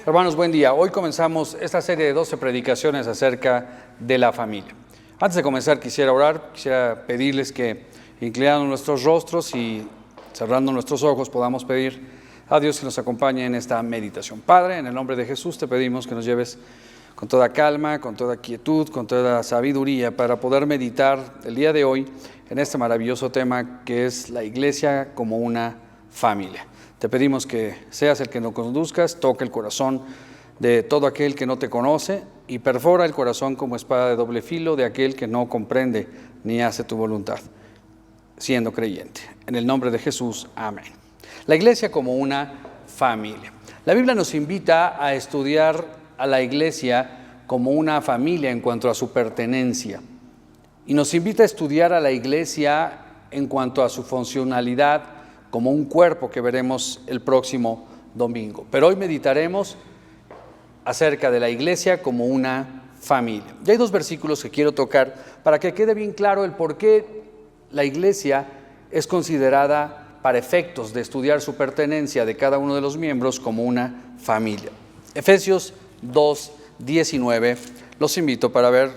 Hermanos, buen día. Hoy comenzamos esta serie de 12 predicaciones acerca de la familia. Antes de comenzar quisiera orar, quisiera pedirles que inclinando nuestros rostros y cerrando nuestros ojos podamos pedir a Dios que nos acompañe en esta meditación. Padre, en el nombre de Jesús te pedimos que nos lleves con toda calma, con toda quietud, con toda sabiduría para poder meditar el día de hoy en este maravilloso tema que es la iglesia como una familia. Te pedimos que seas el que nos conduzcas, toque el corazón de todo aquel que no te conoce y perfora el corazón como espada de doble filo de aquel que no comprende ni hace tu voluntad, siendo creyente. En el nombre de Jesús, amén. La iglesia como una familia. La Biblia nos invita a estudiar a la iglesia como una familia en cuanto a su pertenencia. Y nos invita a estudiar a la iglesia en cuanto a su funcionalidad como un cuerpo que veremos el próximo domingo. Pero hoy meditaremos acerca de la iglesia como una familia. Y hay dos versículos que quiero tocar para que quede bien claro el por qué la iglesia es considerada para efectos de estudiar su pertenencia de cada uno de los miembros como una familia. Efesios 2:19, los invito para ver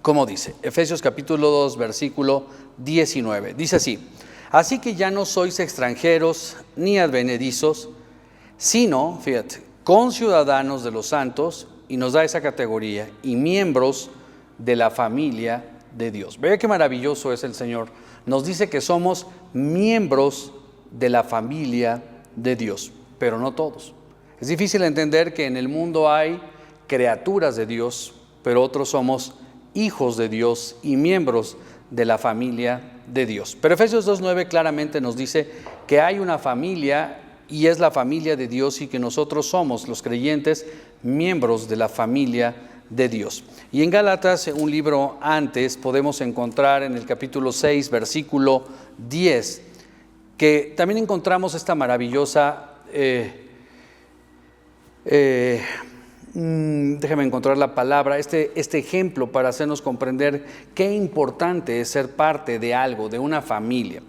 cómo dice. Efesios capítulo 2, versículo 19. Dice así: así que ya no sois extranjeros ni advenedizos, sino, fíjate, conciudadanos de los santos, y nos da esa categoría, y miembros de la familia de Dios. Vea qué maravilloso es el Señor. Nos dice que somos miembros de la familia de Dios, pero no todos. Es difícil entender que en el mundo hay criaturas de Dios, pero otros somos hijos de Dios y miembros de la familia de Dios. Pero Efesios 2:9 claramente nos dice que hay una familia y es la familia de Dios y que nosotros somos, los creyentes, miembros de la familia de Dios. Y en Gálatas, un libro antes, podemos encontrar en el capítulo 6, versículo 10, que también encontramos esta maravillosa, déjame encontrar la palabra, este ejemplo para hacernos comprender qué importante es ser parte de algo, de una familia.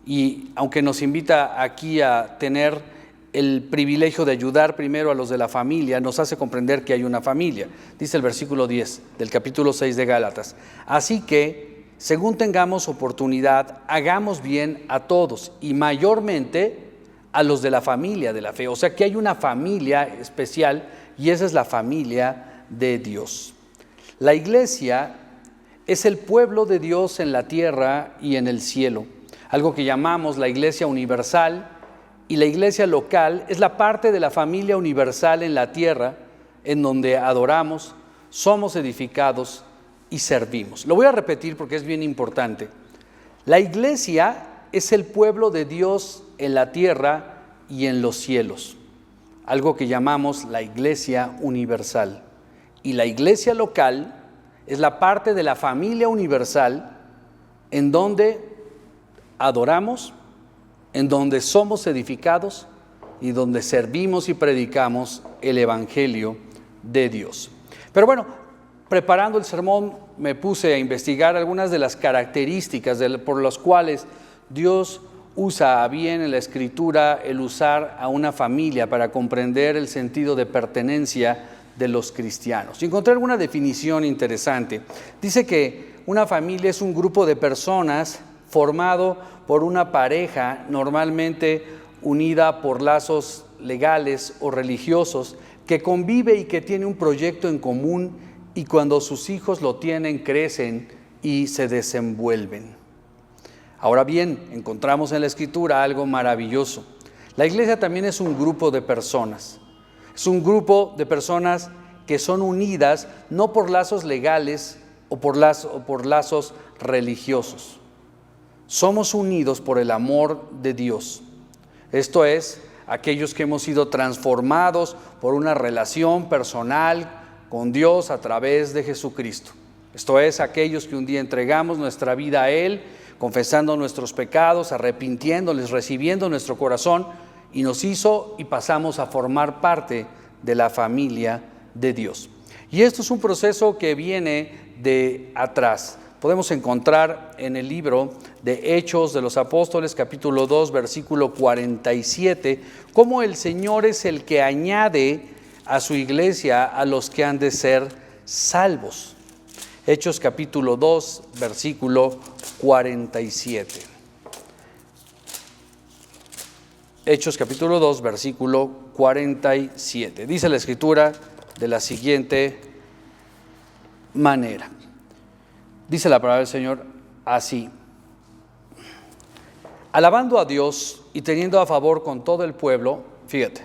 Y aunque nos invita aquí a tener el privilegio de ayudar primero a los de la familia, nos hace comprender que hay una familia. Dice el versículo 10 del capítulo 6 de Gálatas: así que, según tengamos oportunidad, hagamos bien a todos y mayormente a los de la familia de la fe. O sea que hay una familia especial y esa es la familia de Dios. La iglesia es el pueblo de Dios en la tierra y en el cielo. Algo que llamamos la iglesia universal, y la iglesia local es la parte de la familia universal en la tierra en donde adoramos, somos edificados y servimos. Lo voy a repetir porque es bien importante. La iglesia es el pueblo de Dios en la tierra y en los cielos, algo que llamamos la iglesia universal. Y la iglesia local es la parte de la familia universal en donde adoramos, en donde somos edificados y donde servimos y predicamos el evangelio de Dios. Pero bueno, preparando el sermón me puse a investigar algunas de las características por las cuales Dios usa a bien en la Escritura el usar a una familia para comprender el sentido de pertenencia de los cristianos. Y encontré alguna definición interesante. Dice que una familia es un grupo de personas formado por una pareja normalmente unida por lazos legales o religiosos, que convive y que tiene un proyecto en común, y cuando sus hijos lo tienen, crecen y se desenvuelven. Ahora bien, encontramos en la Escritura algo maravilloso. La iglesia también es un grupo de personas. Es un grupo de personas que son unidas no por lazos legales o por lazos religiosos. Somos unidos por el amor de Dios. Esto es, aquellos que hemos sido transformados por una relación personal con Dios a través de Jesucristo. Esto es, aquellos que un día entregamos nuestra vida a Él, confesando nuestros pecados, arrepintiéndoles, recibiendo nuestro corazón, y nos hizo y pasamos a formar parte de la familia de Dios. Y esto es un proceso que viene de atrás. Podemos encontrar en el libro de Hechos de los Apóstoles, capítulo 2, versículo 47, cómo el Señor es el que añade a su iglesia a los que han de ser salvos. Hechos capítulo 2, versículo 47. Hechos capítulo 2, versículo 47. Dice la Escritura de la siguiente manera. Dice la palabra del Señor así: alabando a Dios y teniendo a favor con todo el pueblo, fíjate,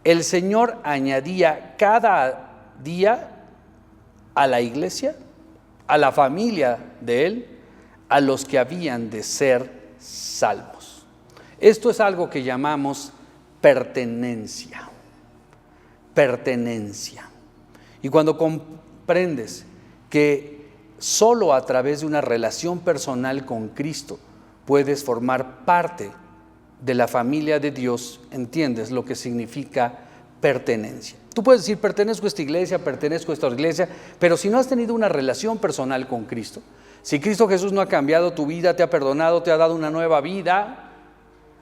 el Señor añadía cada día a la iglesia, a la familia de Él, a los que habían de ser salvos. Esto es algo que llamamos pertenencia. Pertenencia. Y cuando comprendes que solo a través de una relación personal con Cristo puedes formar parte de la familia de Dios, entiendes lo que significa pertenencia. Tú puedes decir, pertenezco a esta iglesia, pertenezco a esta iglesia, pero si no has tenido una relación personal con Cristo, si Cristo Jesús no ha cambiado tu vida, te ha perdonado, te ha dado una nueva vida,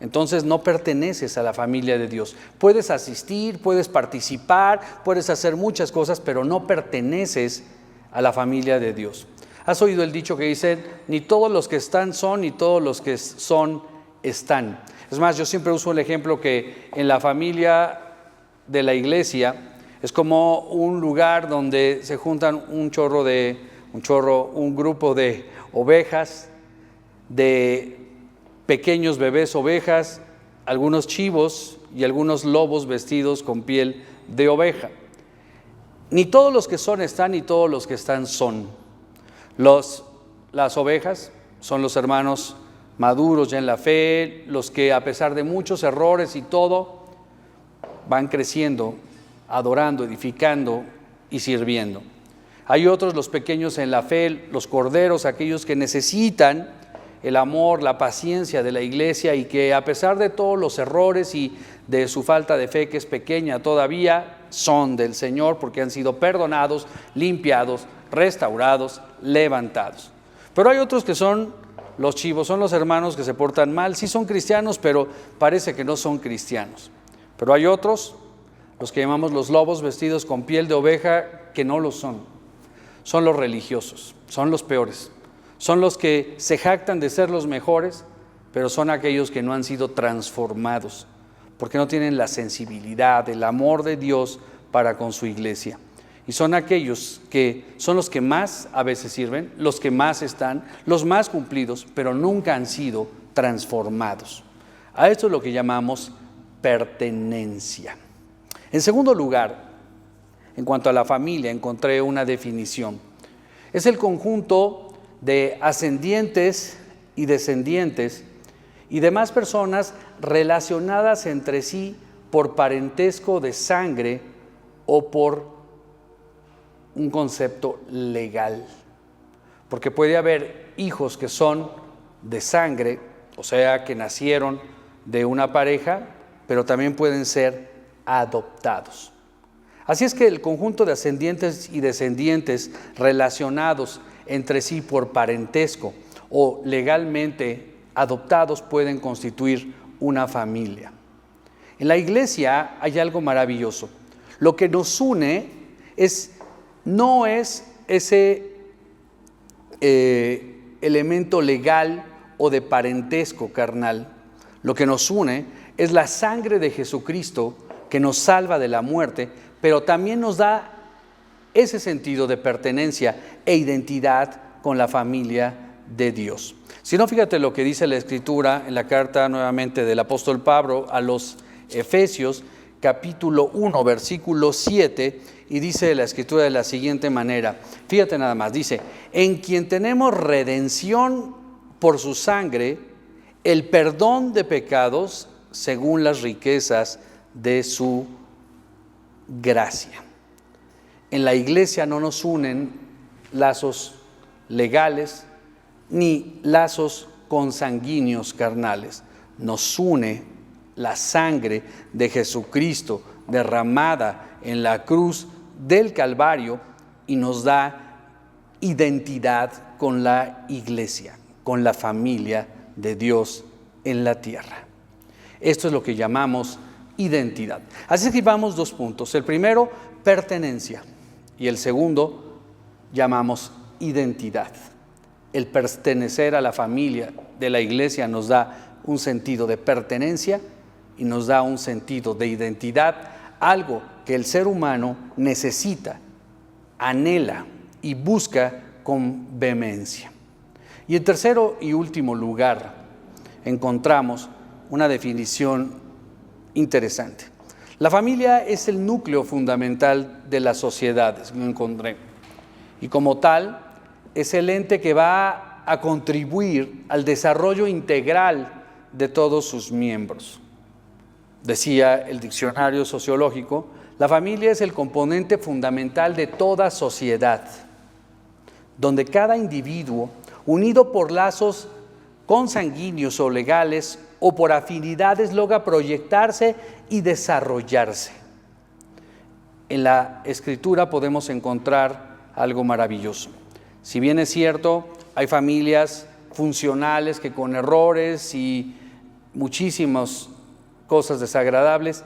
entonces no perteneces a la familia de Dios. Puedes asistir, puedes participar, puedes hacer muchas cosas, pero no perteneces a la familia de Dios. ¿Has oído el dicho que dice, ni todos los que están son, ni todos los que son están? Es más, yo siempre uso el ejemplo que en la familia de la iglesia es como un lugar donde se juntan un grupo de ovejas, de pequeños bebés ovejas, algunos chivos y algunos lobos vestidos con piel de oveja. Ni todos los que son están, ni todos los que están son. Las ovejas son los hermanos maduros ya en la fe, los que a pesar de muchos errores y todo, van creciendo, adorando, edificando y sirviendo. Hay otros, los pequeños en la fe, los corderos, aquellos que necesitan el amor, la paciencia de la iglesia y que a pesar de todos los errores y de su falta de fe, que es pequeña todavía, son del Señor porque han sido perdonados, limpiados, restaurados, levantados. Pero hay otros que son los chivos, son los hermanos que se portan mal, sí son cristianos, pero parece que no son cristianos. Pero hay otros, los que llamamos los lobos vestidos con piel de oveja, que no lo son. Son los religiosos, son los peores. Son los que se jactan de ser los mejores, pero son aquellos que no han sido transformados, porque no tienen la sensibilidad, el amor de Dios para con su iglesia. Y son aquellos que son los que más a veces sirven, los que más están, los más cumplidos, pero nunca han sido transformados. A esto es lo que llamamos pertenencia. En segundo lugar, en cuanto a la familia, encontré una definición. Es el conjunto de ascendientes y descendientes y demás personas relacionadas entre sí por parentesco de sangre o por un concepto legal. Porque puede haber hijos que son de sangre, o sea, que nacieron de una pareja, pero también pueden ser adoptados. Así es que el conjunto de ascendientes y descendientes relacionados entre sí por parentesco o legalmente adoptados pueden constituir una familia. En la iglesia hay algo maravilloso. Lo que nos une no es ese elemento legal o de parentesco carnal. Lo que nos une es la sangre de Jesucristo que nos salva de la muerte, pero también nos da ese sentido de pertenencia e identidad con la familia de Dios. Si no, fíjate lo que dice la Escritura en la carta nuevamente del apóstol Pablo a los Efesios, capítulo 1, versículo 7, y dice la Escritura de la siguiente manera. Fíjate nada más, dice, en quien tenemos redención por su sangre, el perdón de pecados según las riquezas de su gracia. En la iglesia no nos unen lazos legales ni lazos consanguíneos carnales. Nos une la sangre de Jesucristo derramada en la cruz del Calvario y nos da identidad con la iglesia. con la familia de Dios en la tierra. Esto es lo que llamamos identidad. Así que vamos 2 puntos. El primero, pertenencia, y el segundo, llamamos identidad. El pertenecer a la familia de la iglesia nos da un sentido de pertenencia y nos da un sentido de identidad, algo que el ser humano necesita, anhela y busca con vehemencia. Y en tercero y último lugar, encontramos una definición interesante. La familia es el núcleo fundamental de las sociedades, lo encontré. Y como tal, es el ente que va a contribuir al desarrollo integral de todos sus miembros. Decía el diccionario sociológico, la familia es el componente fundamental de toda sociedad, donde cada individuo, unido por lazos consanguíneos o legales o por afinidades, logra proyectarse y desarrollarse. En la Escritura podemos encontrar algo maravilloso. Si bien es cierto, hay familias funcionales que con errores y muchísimas cosas desagradables,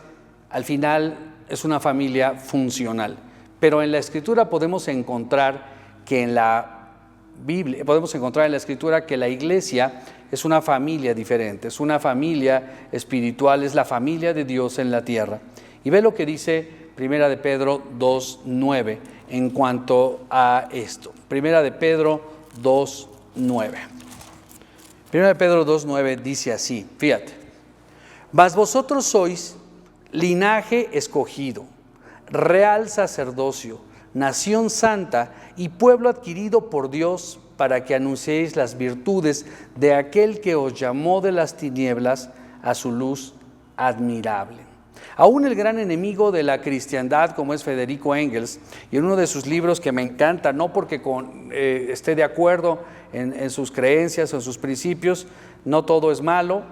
al final es una familia funcional. Pero en la Escritura podemos encontrar que en la Biblia, podemos encontrar en la Escritura que la iglesia es una familia diferente, es una familia espiritual, es la familia de Dios en la tierra. Y ve lo que dice Primera de Pedro 2:9 en cuanto a esto. Primera de Pedro 2:9. Primera de Pedro 2:9 dice así, fíjate. Mas vosotros sois linaje escogido, real sacerdocio, nación santa y pueblo adquirido por Dios para que anunciéis las virtudes de aquel que os llamó de las tinieblas a su luz admirable. Aún el gran enemigo de la cristiandad, como es Federico Engels, y en uno de sus libros que me encanta, no porque esté de acuerdo en sus creencias o en sus principios, no todo es malo,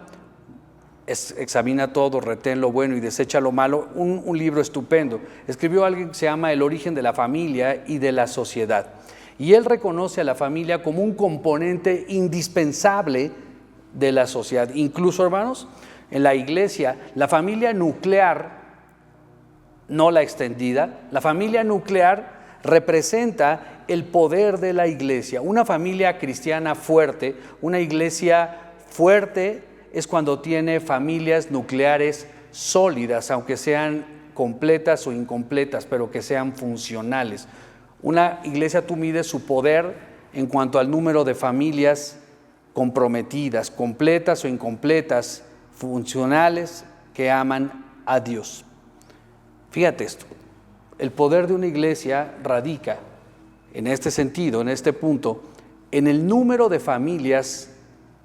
examina todo, retén lo bueno y desecha lo malo, un libro estupendo. Escribió alguien que se llama El origen de la familia y de la sociedad. Y él reconoce a la familia como un componente indispensable de la sociedad. Incluso, hermanos, en la iglesia, la familia nuclear, no la extendida, la familia nuclear representa el poder de la iglesia. Una familia cristiana fuerte, una iglesia fuerte, es cuando tiene familias nucleares sólidas, aunque sean completas o incompletas, pero que sean funcionales. Una iglesia, tú mides su poder en cuanto al número de familias comprometidas, completas o incompletas, funcionales, que aman a Dios. Fíjate esto, el poder de una iglesia radica en este sentido, en este punto, en el número de familias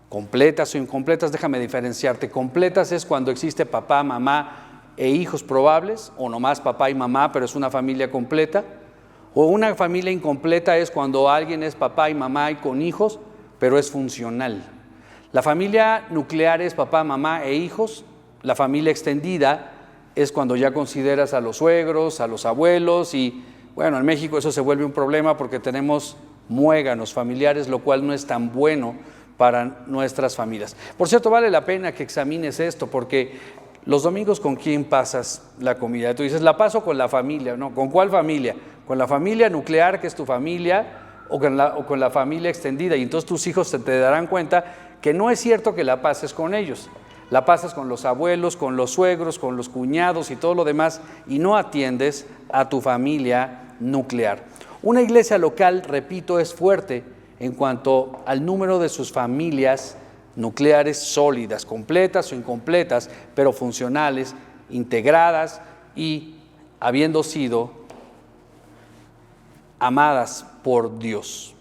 completas o incompletas. Déjame diferenciarte. Completas es cuando existe papá, mamá e hijos probables, o nomás papá y mamá, pero es una familia completa. O una familia incompleta es cuando alguien es papá y mamá y con hijos, pero es funcional. La familia nuclear es papá, mamá e hijos. La familia extendida es cuando ya consideras a los suegros, a los abuelos, y bueno, en México eso se vuelve un problema porque tenemos muéganos familiares, lo cual no es tan bueno para nuestras familias. Por cierto, vale la pena que examines esto, porque los domingos, ¿con quién pasas la comida? Tú dices, la paso con la familia. No, ¿con cuál familia? ¿Con la familia nuclear, que es tu familia, o con la familia extendida? Y entonces tus hijos te darán cuenta que no es cierto que la pases con ellos. La pasas con los abuelos, con los suegros, con los cuñados y todo lo demás, y no atiendes a tu familia nuclear. Una iglesia local, repito, es fuerte en cuanto al número de sus familias nucleares sólidas, completas o incompletas, pero funcionales, integradas y habiendo sido amadas por Dios.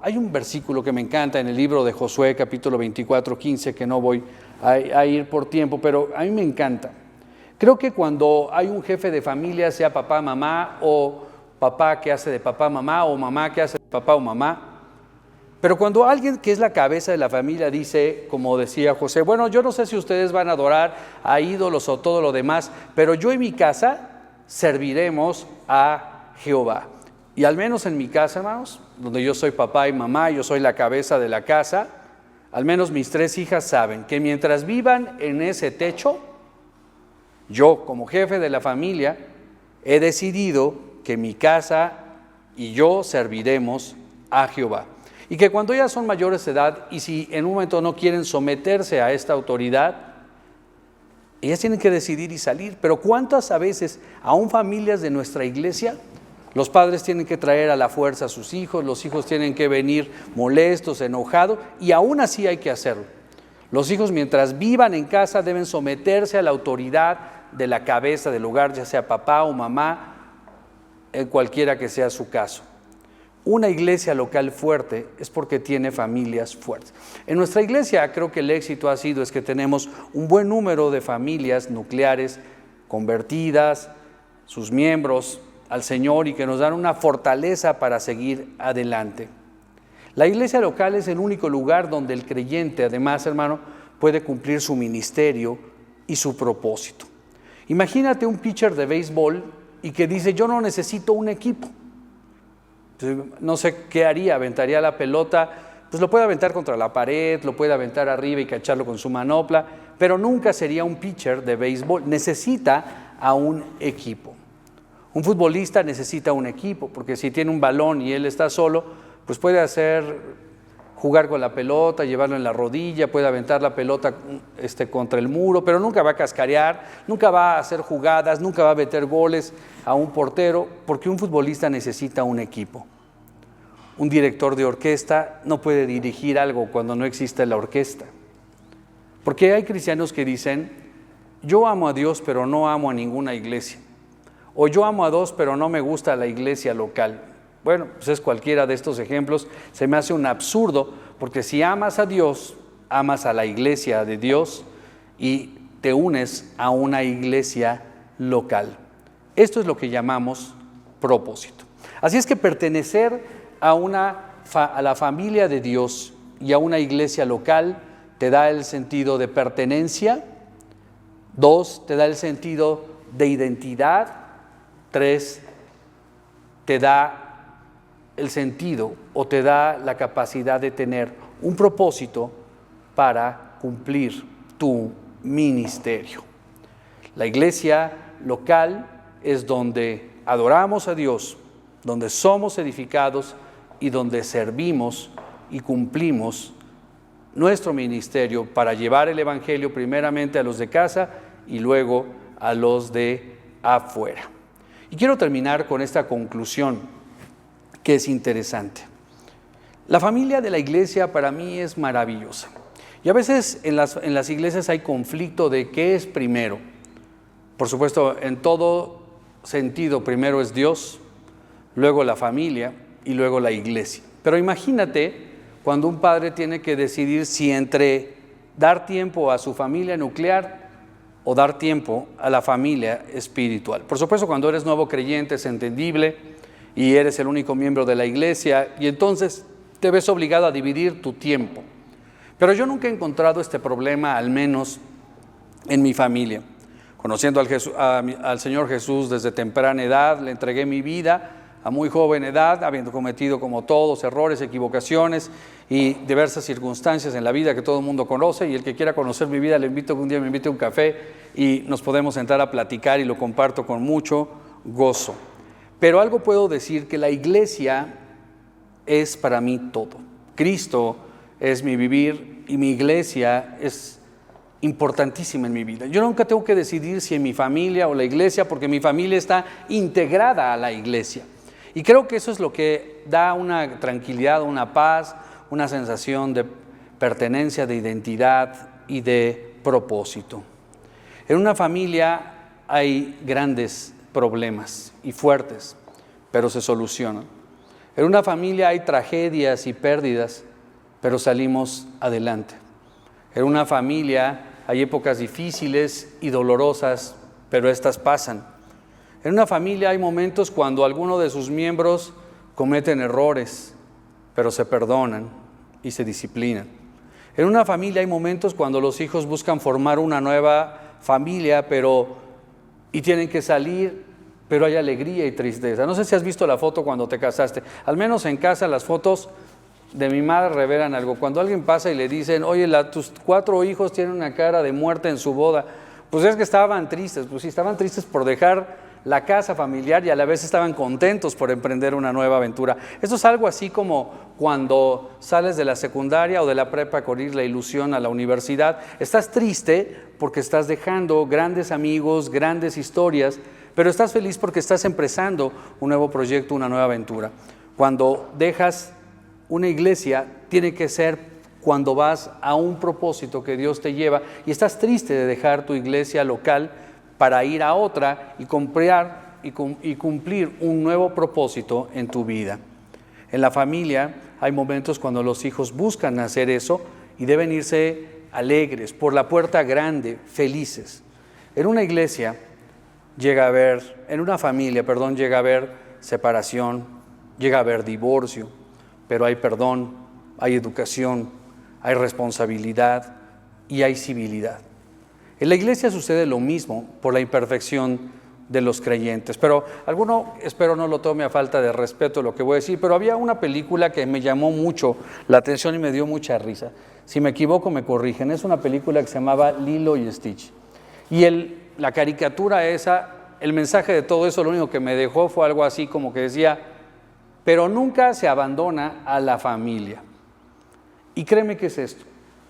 Hay un versículo que me encanta en el libro de Josué, capítulo 24:15, que no voy a ir por tiempo, pero a mí me encanta. Creo que cuando hay un jefe de familia, sea papá, mamá, o papá que hace de papá, mamá, o mamá que hace de papá o mamá, pero cuando alguien que es la cabeza de la familia dice, como decía José, bueno, yo no sé si ustedes van a adorar a ídolos o todo lo demás, pero yo en mi casa serviremos a Jehová. Y al menos en mi casa, hermanos, donde yo soy papá y mamá, yo soy la cabeza de la casa, al menos mis 3 hijas saben que mientras vivan en ese techo, yo como jefe de la familia he decidido que mi casa y yo serviremos a Jehová. Y que cuando ellas son mayores de edad y si en un momento no quieren someterse a esta autoridad, ellas tienen que decidir y salir. Pero ¿cuántas veces, aún familias de nuestra iglesia, los padres tienen que traer a la fuerza a sus hijos, los hijos tienen que venir molestos, enojados, y aún así hay que hacerlo? Los hijos, mientras vivan en casa, deben someterse a la autoridad de la cabeza del hogar, ya sea papá o mamá, en cualquiera que sea su caso. Una iglesia local fuerte es porque tiene familias fuertes. En nuestra iglesia creo que el éxito ha sido es que tenemos un buen número de familias nucleares convertidas, sus miembros al Señor, y que nos dan una fortaleza para seguir adelante. La iglesia local es el único lugar donde el creyente, además, hermano, puede cumplir su ministerio y su propósito. Imagínate un pitcher de béisbol y que dice: yo no necesito un equipo. No sé qué haría, aventaría la pelota, pues lo puede aventar contra la pared, lo puede aventar arriba y cacharlo con su manopla, pero nunca sería un pitcher de béisbol. Necesita a un equipo. Un futbolista necesita un equipo, porque si tiene un balón y él está solo, pues puede jugar con la pelota, llevarlo en la rodilla, puede aventar la pelota contra el muro, pero nunca va a cascarear, nunca va a hacer jugadas, nunca va a meter goles a un portero, porque un futbolista necesita un equipo. Un director de orquesta no puede dirigir algo cuando no existe la orquesta. Porque hay cristianos que dicen: yo amo a Dios, pero no amo a ninguna iglesia. O yo amo a Dios, pero no me gusta la iglesia local. Bueno, pues es cualquiera de estos ejemplos. Se me hace un absurdo, porque si amas a Dios, amas a la iglesia de Dios y te unes a una iglesia local. Esto es lo que llamamos propósito. Así es que pertenecer a la familia de Dios y a una iglesia local te da el sentido de pertenencia. 2, te da el sentido de identidad. 3, te da el sentido o te da la capacidad de tener un propósito para cumplir tu ministerio. La iglesia local es donde adoramos a Dios, donde somos edificados y donde servimos y cumplimos nuestro ministerio para llevar el evangelio primeramente a los de casa y luego a los de afuera. Y quiero terminar con esta conclusión que es interesante. La familia de la iglesia para mí es maravillosa. Y a veces en las iglesias hay conflicto de qué es primero. Por supuesto, en todo sentido, primero es Dios, luego la familia y luego la iglesia. Pero imagínate cuando un padre tiene que decidir si entre dar tiempo a su familia nuclear o dar tiempo a la familia espiritual. Por supuesto, cuando eres nuevo creyente es entendible y eres el único miembro de la iglesia y entonces te ves obligado a dividir tu tiempo. Pero yo nunca he encontrado este problema, al menos en mi familia. Conociendo al Señor Jesús desde temprana edad, le entregué mi vida a muy joven edad, habiendo cometido como todos errores, equivocaciones y diversas circunstancias en la vida que todo el mundo conoce, y el que quiera conocer mi vida le invito que un día me invite a un café y nos podemos sentar a platicar y lo comparto con mucho gozo. Pero algo puedo decir, que la iglesia es para mí todo. Cristo es mi vivir y mi iglesia es importantísima en mi vida. Yo nunca tengo que decidir si en mi familia o la iglesia, porque mi familia está integrada a la iglesia. Y creo que eso es lo que da una tranquilidad, una paz, una sensación de pertenencia, de identidad y de propósito. En una familia hay grandes problemas y fuertes, pero se solucionan. En una familia hay tragedias y pérdidas, pero salimos adelante. En una familia hay épocas difíciles y dolorosas, pero estas pasan. En una familia hay momentos cuando alguno de sus miembros cometen errores, pero se perdonan y se disciplinan. En una familia hay momentos cuando los hijos buscan formar una nueva familia, y tienen que salir pero hay alegría y tristeza. No sé si has visto la foto cuando te casaste. Al menos en casa las fotos de mi madre revelan algo. Cuando alguien pasa y le dicen, oye, tus 4 hijos tienen una cara de muerte en su boda, pues es que estaban tristes. Pues sí, estaban tristes por dejar la casa familiar y a la vez estaban contentos por emprender una nueva aventura. Esto es algo así como cuando sales de la secundaria o de la prepa con ir la ilusión a la universidad. Estás triste porque estás dejando grandes amigos, grandes historias, pero estás feliz porque estás empezando un nuevo proyecto, una nueva aventura. Cuando dejas una iglesia, tiene que ser cuando vas a un propósito que Dios te lleva y estás triste de dejar tu iglesia local para ir a otra y cumplir un nuevo propósito en tu vida. En la familia hay momentos cuando los hijos buscan hacer eso y deben irse alegres, por la puerta grande, felices. En una iglesia llega a haber separación, llega a haber divorcio, pero hay perdón, hay educación, hay responsabilidad y hay civilidad. En la iglesia sucede lo mismo por la imperfección de los creyentes, pero alguno, espero no lo tome a falta de respeto lo que voy a decir, pero había una película que me llamó mucho la atención y me dio mucha risa. Si me equivoco me corrigen, es una película que se llamaba Lilo y Stitch. Y la caricatura esa, el mensaje de todo eso, lo único que me dejó fue algo así como que decía, pero nunca se abandona a la familia. Y créeme que es esto,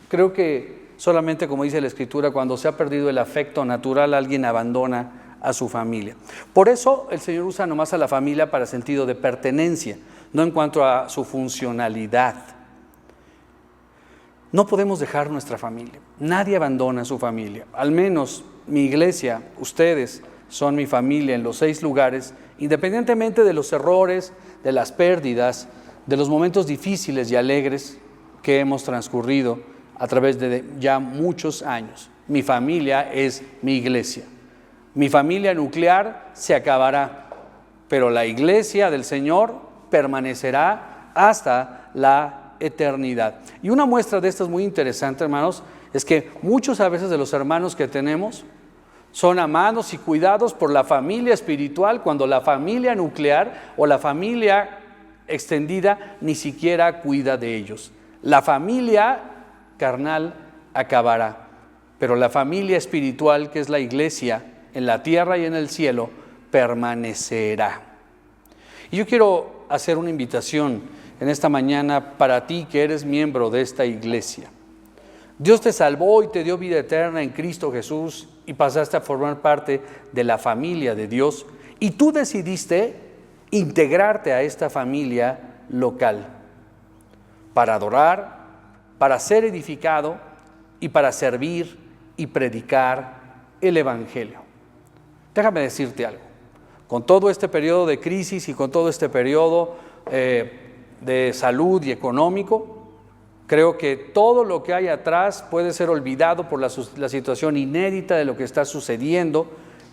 creo que solamente, como dice la Escritura, cuando se ha perdido el afecto natural, alguien abandona a su familia. Por eso el Señor usa nomás a la familia para sentido de pertenencia, no en cuanto a su funcionalidad. No podemos dejar nuestra familia, nadie abandona a su familia. Al menos mi iglesia, ustedes son mi familia en los 6 lugares, independientemente de los errores, de las pérdidas, de los momentos difíciles y alegres que hemos transcurrido a través de ya muchos años. Mi familia es mi iglesia. Mi familia nuclear se acabará, pero la iglesia del Señor permanecerá hasta la eternidad. Y una muestra de esto es muy interesante, hermanos, es que muchos a veces de los hermanos que tenemos son amados y cuidados por la familia espiritual, cuando la familia nuclear o la familia extendida ni siquiera cuida de ellos. La familia carnal acabará, pero la familia espiritual, que es la iglesia en la tierra y en el cielo, permanecerá. Y yo quiero hacer una invitación en esta mañana para ti que eres miembro de esta iglesia. Dios te salvó y te dio vida eterna en Cristo Jesús y pasaste a formar parte de la familia de Dios, y tú decidiste integrarte a esta familia local para adorar, para ser edificado y para servir y predicar el Evangelio. Déjame decirte algo, con todo este periodo de crisis y con todo este periodo de salud y económico, creo que todo lo que hay atrás puede ser olvidado por la situación inédita de lo que está sucediendo,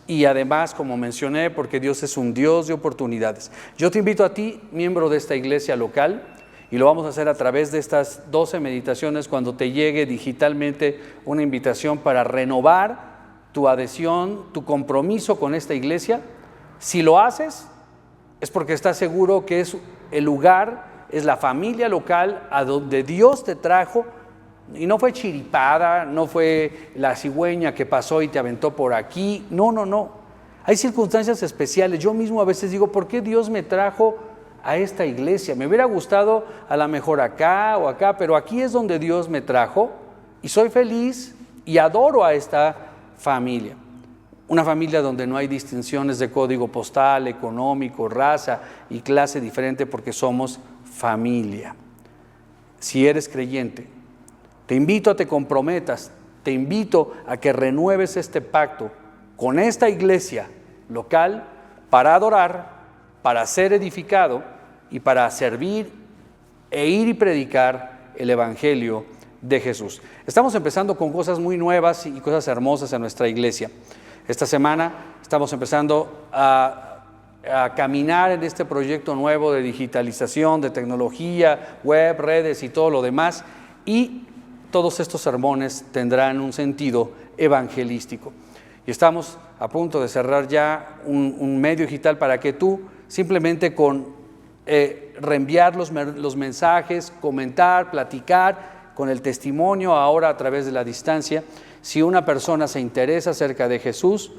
y además, como mencioné, porque Dios es un Dios de oportunidades. Yo te invito a ti, miembro de esta iglesia local, y lo vamos a hacer a través de estas 12 meditaciones, cuando te llegue digitalmente una invitación para renovar tu adhesión, tu compromiso con esta iglesia. Si lo haces, es porque estás seguro que es el lugar, es la familia local a donde Dios te trajo, y no fue chiripada, no fue la cigüeña que pasó y te aventó por aquí. No. Hay circunstancias especiales. Yo mismo a veces digo, ¿por qué Dios me trajo a esta iglesia? Me hubiera gustado a lo mejor acá o acá, pero aquí es donde Dios me trajo y soy feliz y adoro a esta familia. Una familia donde no hay distinciones de código postal, económico, raza y clase diferente, porque somos familia. Si eres creyente, te invito a que te comprometas, te invito a que renueves este pacto con esta iglesia local para adorar, para ser edificado y para servir e ir y predicar el Evangelio de Jesús. Estamos empezando con cosas muy nuevas y cosas hermosas en nuestra iglesia. Esta semana estamos empezando a caminar en este proyecto nuevo de digitalización, de tecnología, web, redes y todo lo demás, y todos estos sermones tendrán un sentido evangelístico. Y estamos a punto de cerrar ya un medio digital para que tú simplemente con reenviar los mensajes, comentar, platicar con el testimonio ahora a través de la distancia. Si una persona se interesa acerca de Jesús,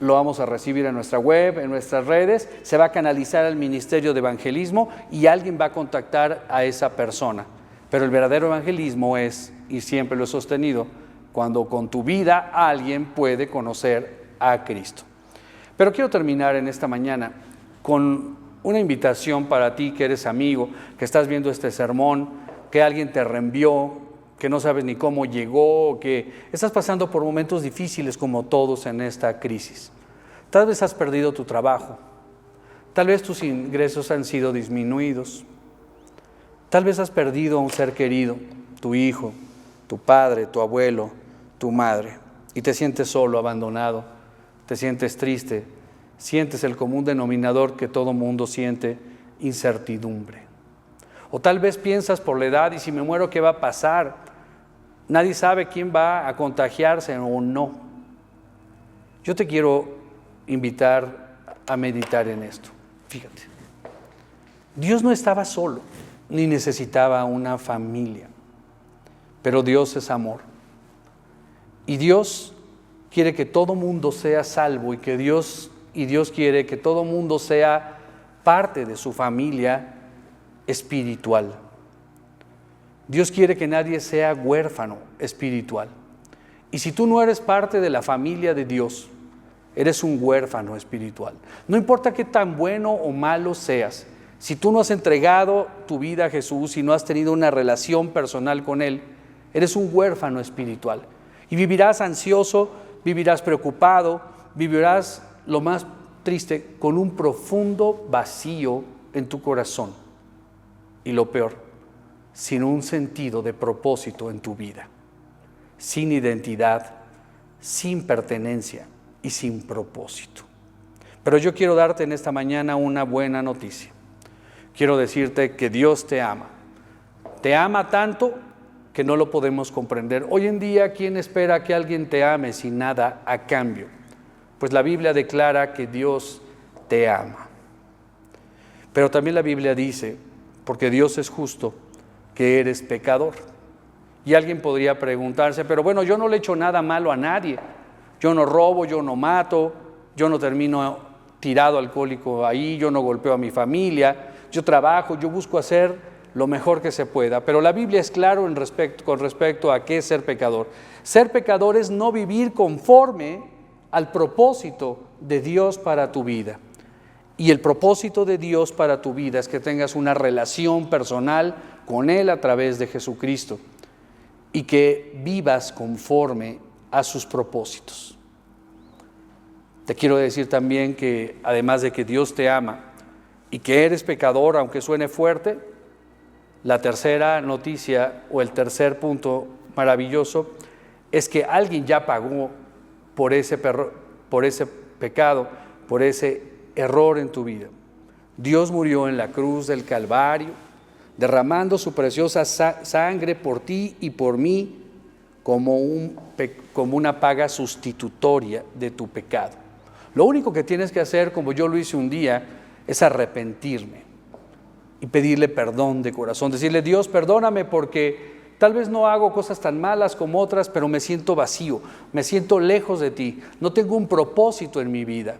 lo vamos a recibir en nuestra web, en nuestras redes, se va a canalizar al Ministerio de Evangelismo y alguien va a contactar a esa persona. Pero el verdadero evangelismo es, y siempre lo he sostenido, cuando con tu vida alguien puede conocer a Cristo. Pero quiero terminar en esta mañana con una invitación para ti que eres amigo, que estás viendo este sermón, que alguien te reenvió, que no sabes ni cómo llegó, que estás pasando por momentos difíciles como todos en esta crisis. Tal vez has perdido tu trabajo, tal vez tus ingresos han sido disminuidos, tal vez has perdido a un ser querido, tu hijo, tu padre, tu abuelo, tu madre, y te sientes solo, abandonado, te sientes triste, sientes el común denominador que todo mundo siente, incertidumbre. O tal vez piensas por la edad, y si me muero, ¿qué va a pasar? Nadie sabe quién va a contagiarse o no. Yo te quiero invitar a meditar en esto. Fíjate, Dios no estaba solo, ni necesitaba una familia, pero Dios es amor. Y Dios quiere que todo mundo sea salvo y Dios quiere que todo mundo sea parte de su familia espiritual. Dios quiere que nadie sea huérfano espiritual. Y si tú no eres parte de la familia de Dios, eres un huérfano espiritual. No importa qué tan bueno o malo seas, si tú no has entregado tu vida a Jesús, si no has tenido una relación personal con Él, eres un huérfano espiritual. Y vivirás ansioso, vivirás preocupado, vivirás lo más triste, con un profundo vacío en tu corazón. Y lo peor, sin un sentido de propósito en tu vida, sin identidad, sin pertenencia y sin propósito. Pero yo quiero darte en esta mañana una buena noticia. Quiero decirte que Dios te ama. Te ama tanto que no lo podemos comprender. Hoy en día, ¿quién espera que alguien te ame sin nada a cambio? Pues la Biblia declara que Dios te ama. Pero también la Biblia dice, porque Dios es justo, que eres pecador. Y alguien podría preguntarse, pero bueno, yo no le he hecho nada malo a nadie. Yo no robo, yo no mato, yo no termino tirado alcohólico ahí, yo no golpeo a mi familia, yo trabajo, yo busco hacer lo mejor que se pueda. Pero la Biblia es claro con respecto a qué es ser pecador. Ser pecador es no vivir conforme al propósito de Dios para tu vida. Y el propósito de Dios para tu vida es que tengas una relación personal con Él a través de Jesucristo y que vivas conforme a sus propósitos. Te quiero decir también que además de que Dios te ama y que eres pecador, aunque suene fuerte, la tercera noticia o el tercer punto maravilloso es que alguien ya pagó por ese pecado, por ese error en tu vida. Dios murió en la cruz del Calvario, derramando su preciosa sangre por ti y por mí como una paga sustitutoria de tu pecado. Lo único que tienes que hacer, como yo lo hice un día, es arrepentirme y pedirle perdón de corazón, decirle: Dios, perdóname porque tal vez no hago cosas tan malas como otras, pero me siento vacío, me siento lejos de ti, no tengo un propósito en mi vida,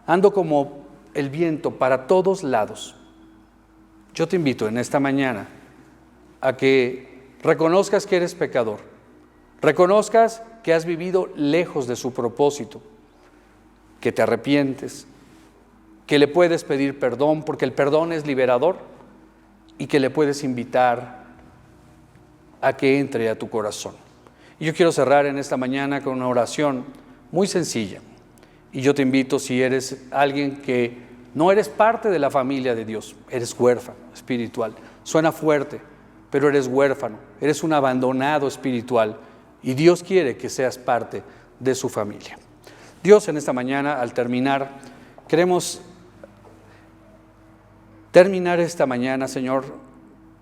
ando como el viento para todos lados. Yo te invito en esta mañana a que reconozcas que eres pecador, reconozcas que has vivido lejos de su propósito, que te arrepientes, que le puedes pedir perdón porque el perdón es liberador y que le puedes invitar a que entre a tu corazón. Y yo quiero cerrar en esta mañana con una oración muy sencilla. Y yo te invito, si eres alguien que no eres parte de la familia de Dios, eres huérfano espiritual, suena fuerte, pero eres huérfano, eres un abandonado espiritual y Dios quiere que seas parte de su familia. Dios, en esta mañana, al terminar, queremos terminar esta mañana, Señor,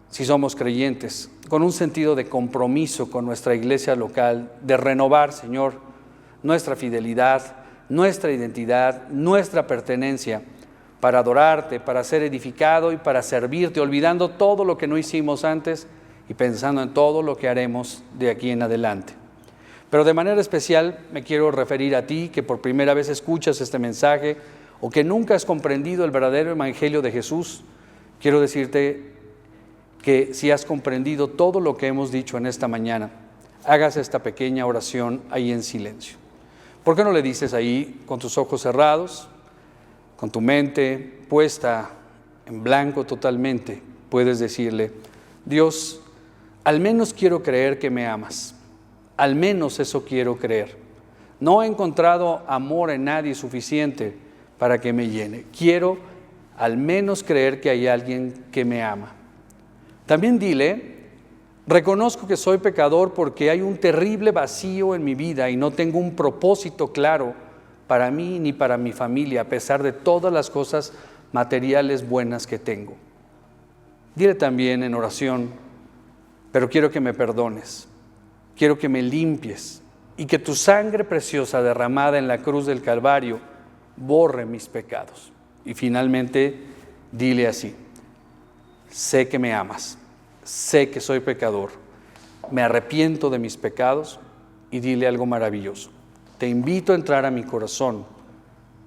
si somos creyentes, con un sentido de compromiso con nuestra iglesia local, de renovar, Señor, nuestra fidelidad, nuestra identidad, nuestra pertenencia, para adorarte, para ser edificado y para servirte, olvidando todo lo que no hicimos antes y pensando en todo lo que haremos de aquí en adelante. Pero de manera especial me quiero referir a ti que por primera vez escuchas este mensaje o que nunca has comprendido el verdadero evangelio de Jesús. Quiero decirte que si has comprendido todo lo que hemos dicho en esta mañana, hagas esta pequeña oración ahí en silencio. ¿Por qué no le dices ahí con tus ojos cerrados, con tu mente puesta en blanco totalmente? Puedes decirle: Dios, al menos quiero creer que me amas. Al menos eso quiero creer. No he encontrado amor en nadie suficiente para que me llene. Quiero al menos creer que hay alguien que me ama. También dile: reconozco que soy pecador porque hay un terrible vacío en mi vida y no tengo un propósito claro para mí ni para mi familia, a pesar de todas las cosas materiales buenas que tengo. Dile también en oración: pero quiero que me perdones, quiero que me limpies y que tu sangre preciosa derramada en la cruz del Calvario borre mis pecados. Y finalmente dile así: sé que me amas, sé que soy pecador, me arrepiento de mis pecados. Y dile algo maravilloso: te invito a entrar a mi corazón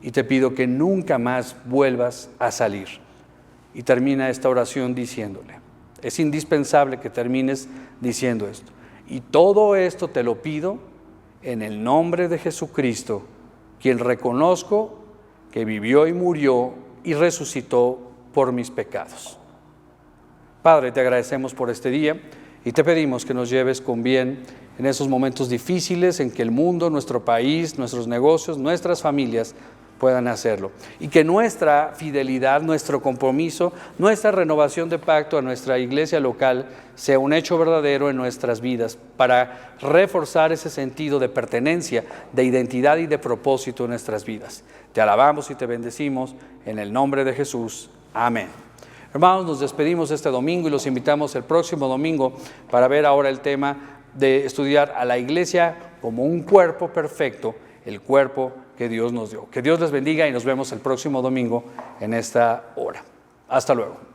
y te pido que nunca más vuelvas a salir. Y termina esta oración diciéndole, es indispensable que termines diciendo esto: y todo esto te lo pido en el nombre de Jesucristo, quien reconozco que vivió y murió y resucitó por mis pecados. Padre, te agradecemos por este día y te pedimos que nos lleves con bien en esos momentos difíciles en que el mundo, nuestro país, nuestros negocios, nuestras familias puedan hacerlo. Y que nuestra fidelidad, nuestro compromiso, nuestra renovación de pacto a nuestra iglesia local sea un hecho verdadero en nuestras vidas para reforzar ese sentido de pertenencia, de identidad y de propósito en nuestras vidas. Te alabamos y te bendecimos en el nombre de Jesús. Amén. Hermanos, nos despedimos este domingo y los invitamos el próximo domingo para ver ahora el tema de estudiar a la iglesia como un cuerpo perfecto, el cuerpo que Dios nos dio. Que Dios les bendiga y nos vemos el próximo domingo en esta hora. Hasta luego.